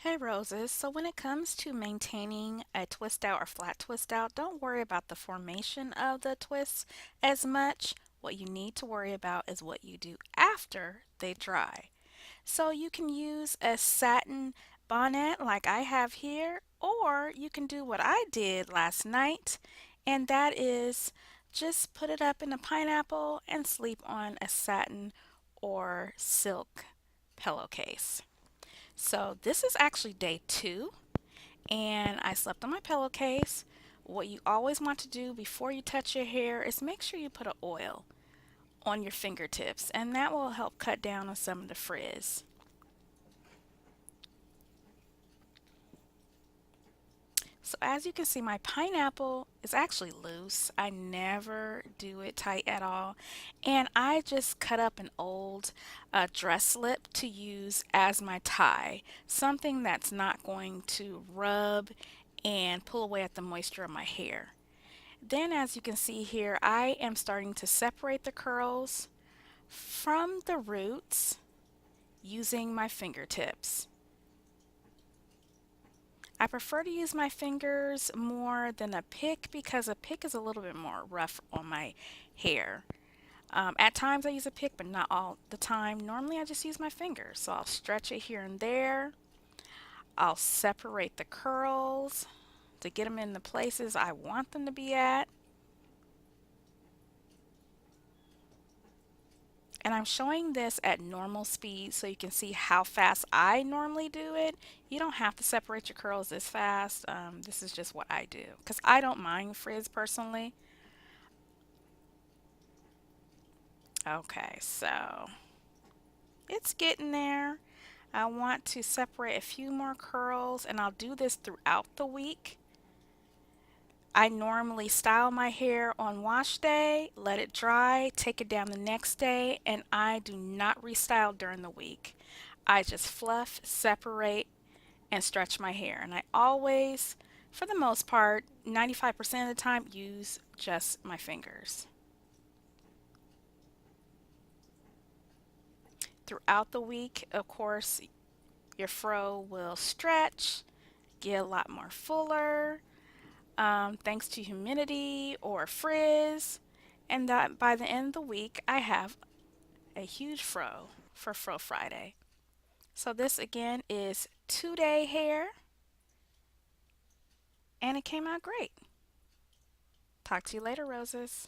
Hey Roses, so when it comes to maintaining a twist out or flat twist out, don't worry about the formation of the twists as much. What you need to worry about is what you do after they dry. So you can use a satin bonnet like I have here, or you can do what I did last night, and that is just put it up in a pineapple and sleep on a satin or silk pillowcase. So this is actually day two, and I slept on my pillowcase. What you always want to do before you touch your hair is make sure you put an oil on your fingertips, and that will help cut down on some of the frizz. So as you can see, my pineapple is actually loose. I never do it tight at all. And I just cut up an old dress slip to use as my tie. Something that's not going to rub and pull away at the moisture of my hair. Then as you can see here, I am starting to separate the curls from the roots using my fingertips. I prefer to use my fingers more than a pick because a pick is a little bit more rough on my hair. At times I use a pick, but not all the time. Normally I just use my fingers. So I'll stretch it here and there. I'll separate the curls to get them in the places I want them to be at. And I'm showing this at normal speed so you can see how fast I normally do it. You don't have to separate your curls this fast. This is just what I do because I don't mind frizz personally. Okay, so it's getting there. I want to separate a few more curls and I'll do this throughout the week. I normally style my hair on wash day, let it dry, take it down the next day, and I do not restyle during the week. I just fluff, separate, and stretch my hair. And I always, for the most part, 95% of the time, use just my fingers. Throughout the week, of course, your fro will stretch, get a lot more fuller, thanks to humidity or frizz. And that by the end of the week, I have a huge fro for Fro Friday. So this again is 2-day hair and it came out great. Talk to you later, roses.